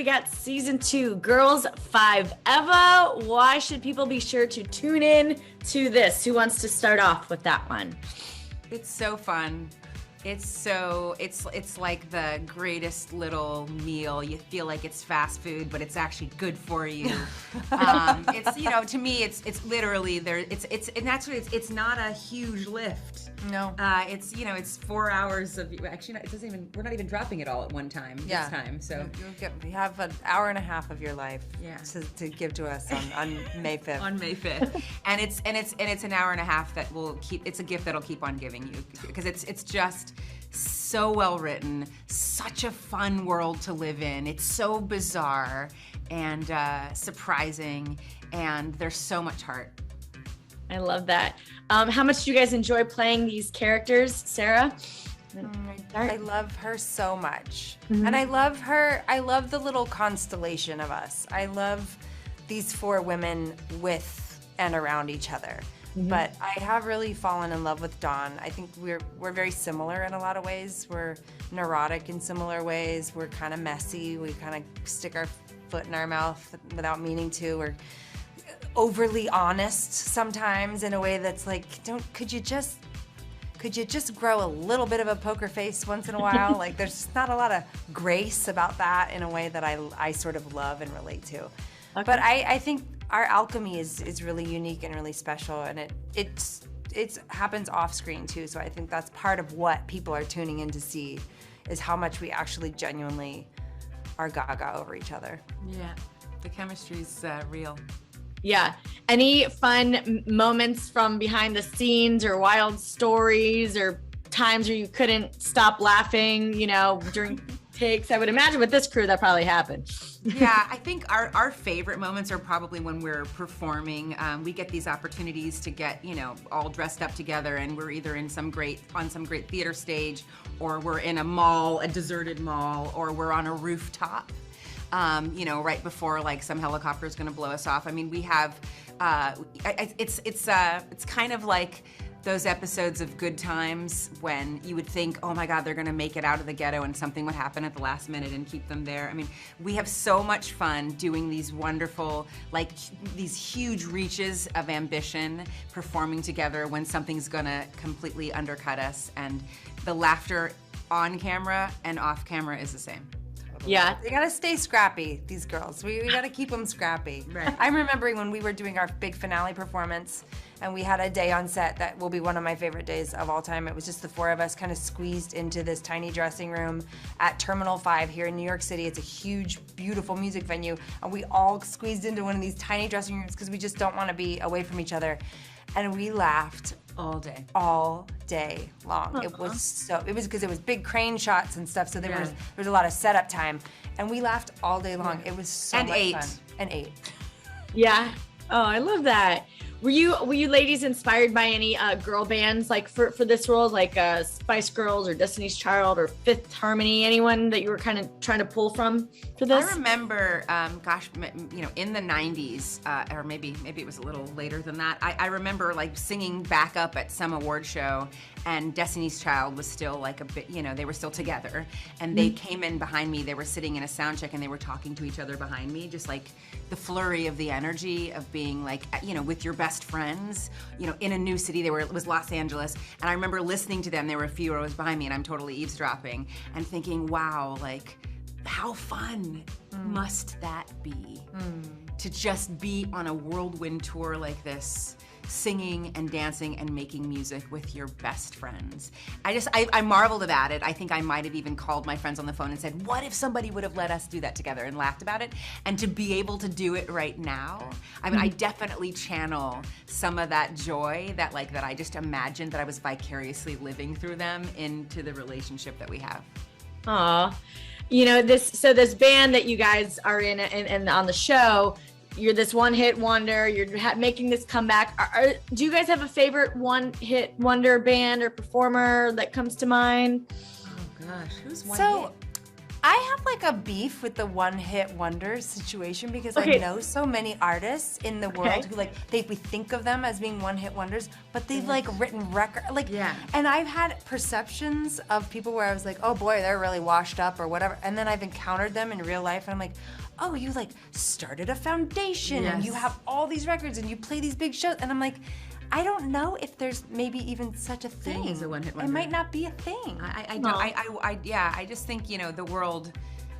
we got season 2, Girls5eva. Why should people be sure to tune in to this? Who wants to start off with that one? It's so fun. It's like the greatest little meal. You feel like it's fast food, but it's actually good for you. To me, it's literally there. It's not a huge lift. No. It's 4 hours of actually. It doesn't even. We're not even dropping it all at one time. Yeah. This time. So you have an hour and a half of your life. Yeah. To give to us on May 5th. On May 5th, and it's an hour and a half that will keep. It's a gift that'll keep on giving you because it's just so well written, such a fun world to live in. It's so bizarre and surprising, and there's so much heart. I love that. How much do you guys enjoy playing these characters, Sarah? I love her so much. Mm-hmm. And I love the little constellation of us. I love these 4 women with and around each other. Mm-hmm. But I have really fallen in love with Dawn. I think we're very similar in a lot of ways. We're neurotic in similar ways. We're kind of messy. We kind of stick our foot in our mouth without meaning to. We're overly honest sometimes in a way that's like, could you just grow a little bit of a poker face once in a while? Like there's not a lot of grace about that in a way that I sort of love and relate to. Okay. But I think our alchemy is really unique and really special, and it happens off screen too. So I think that's part of what people are tuning in to see, is how much we actually genuinely are gaga over each other. Yeah, the chemistry's real. Yeah. Any fun moments from behind the scenes or wild stories or times where you couldn't stop laughing, during takes? I would imagine with this crew that probably happened. Yeah, I think our favorite moments are probably when we're performing. We get these opportunities to get, all dressed up together, and we're either on some great theater stage, or we're in a mall, a deserted mall, or we're on a rooftop. Right before like some helicopter is going to blow us off. I mean, we have, it's kind of like those episodes of Good Times when you would think, oh my God, they're going to make it out of the ghetto, and something would happen at the last minute and keep them there. I mean, we have so much fun doing these wonderful, these huge reaches of ambition, performing together when something's going to completely undercut us, and the laughter on camera and off camera is the same. Yeah. They gotta stay scrappy, these girls. We gotta keep them scrappy. Right. I'm remembering when we were doing our big finale performance, and we had a day on set that will be one of my favorite days of all time. It was just the 4 of us kind of squeezed into this tiny dressing room at Terminal 5 here in New York City. It's a huge, beautiful music venue, and we all squeezed into one of these tiny dressing rooms because we just don't want to be away from each other. And we laughed all day long. Uh-huh. It was because it was big crane shots and stuff, so there was a lot of setup time, and we laughed all day long. It was so much fun. And ate. Yeah. Oh, I love that. Were you ladies inspired by any girl bands like for this role, like Spice Girls or Destiny's Child or Fifth Harmony? Anyone that you were kind of trying to pull from for this? I remember, in the '90s, or maybe it was a little later than that. I remember like singing backup at some award show, and Destiny's Child was still like a bit, they were still together, and they came in behind me. They were sitting in a sound check, and they were talking to each other behind me, just like the flurry of the energy of being like, with your best friends, in a new city. It was Los Angeles, and I remember listening to them. There were a few rows behind me, and I'm totally eavesdropping and thinking, wow, like how fun must that be to just be on a whirlwind tour like this, singing and dancing and making music with your best friends. I marveled about it. I think I might have even called my friends on the phone and said, what if somebody would have let us do that together, and laughed about it. And to be able to do it right now, I mean, I definitely channel some of that joy that I just imagined that I was vicariously living through them into the relationship that we have. Aw. This band that you guys are in and on the show, you're this one-hit wonder. You're making this comeback. Do you guys have a favorite one-hit wonder band or performer that comes to mind? Oh gosh, who's one hit? I have like a beef with the one-hit wonder situation because I know so many artists in the world who like we think of them as being one-hit wonders, but they've like written record and I've had perceptions of people where I was like, oh boy, they're really washed up or whatever, and then I've encountered them in real life and I'm like, oh, you like started a foundation and you have all these records and you play these big shows, and I'm like, I don't know if there's maybe even such a thing. As a one-hit wonder. It might not be a thing. I just think, you know, the world,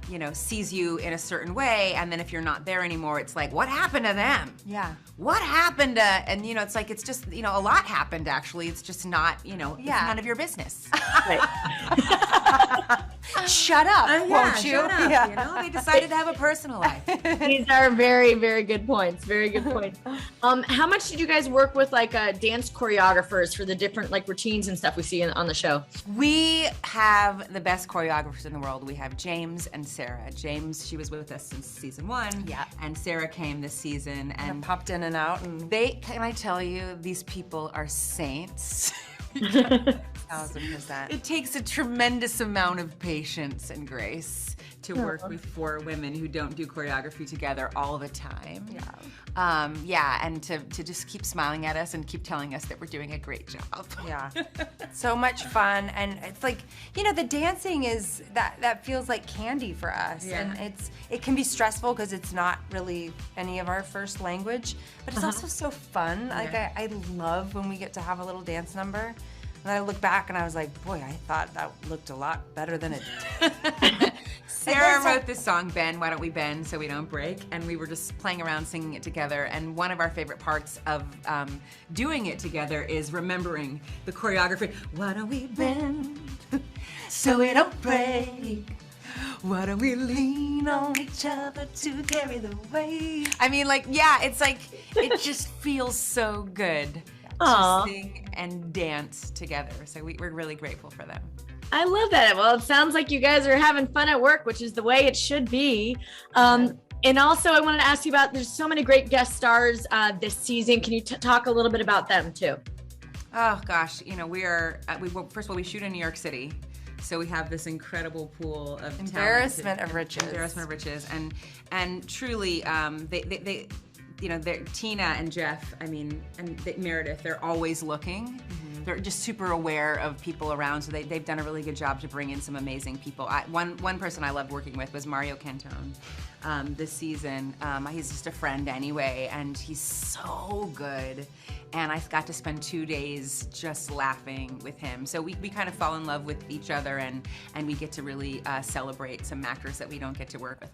you know, sees you in a certain way, and then if you're not there anymore, it's like, what happened to them? Yeah. What happened to, and you know, it's like, it's just, you know, a lot happened actually. It's just not, you know, it's none of your business. Shut up, won't you? Shut up, Yeah. You know, they decided to have a personal life. These are very, very good points. Very good points. How much did you guys work with like dance choreographers for the different like routines and stuff we see on the show? We have the best choreographers in the world. We have James and Sarah. James, she was with us since season 1. Yeah. And Sarah came this season and popped in and out. And can I tell you, these people are saints. 1000%. It takes a tremendous amount of patience and grace to work with 4 women who don't do choreography together all the time. And to just keep smiling at us and keep telling us that we're doing a great job. Yeah. So much fun, and it's like, you know, the dancing is that feels like candy for us. And it can be stressful because it's not really any of our first language, but it's also so fun. Like I love when we get to have a little dance number. And then I look back and I was like, boy, I thought that looked a lot better than it did. Sarah wrote this song, Bend, Why Don't We Bend So We Don't Break? And we were just playing around singing it together. And one of our favorite parts of doing it together is remembering the choreography. Why don't we bend so we don't break? Why don't we lean on each other to carry the weight? I mean, like, it's like, it just feels so good. To sing and dance together. So we're really grateful for them. I love that. Well, it sounds like you guys are having fun at work, which is the way it should be. And also I wanted to ask you about, there's so many great guest stars this season. Can you talk a little bit about them too? Oh gosh, you know, first of all, we shoot in New York City. So we have this incredible pool of embarrassment of riches. Embarrassment of riches. And truly, they you know, Tina and Jeff, I mean, and Meredith, they're always looking. They're just super aware of people around, so they've done a really good job to bring in some amazing people. One person I loved working with was Mario Cantone this season. He's just a friend anyway, and he's so good. And I got to spend 2 days just laughing with him. So we kind of fall in love with each other, and we get to really celebrate some actors that we don't get to work with.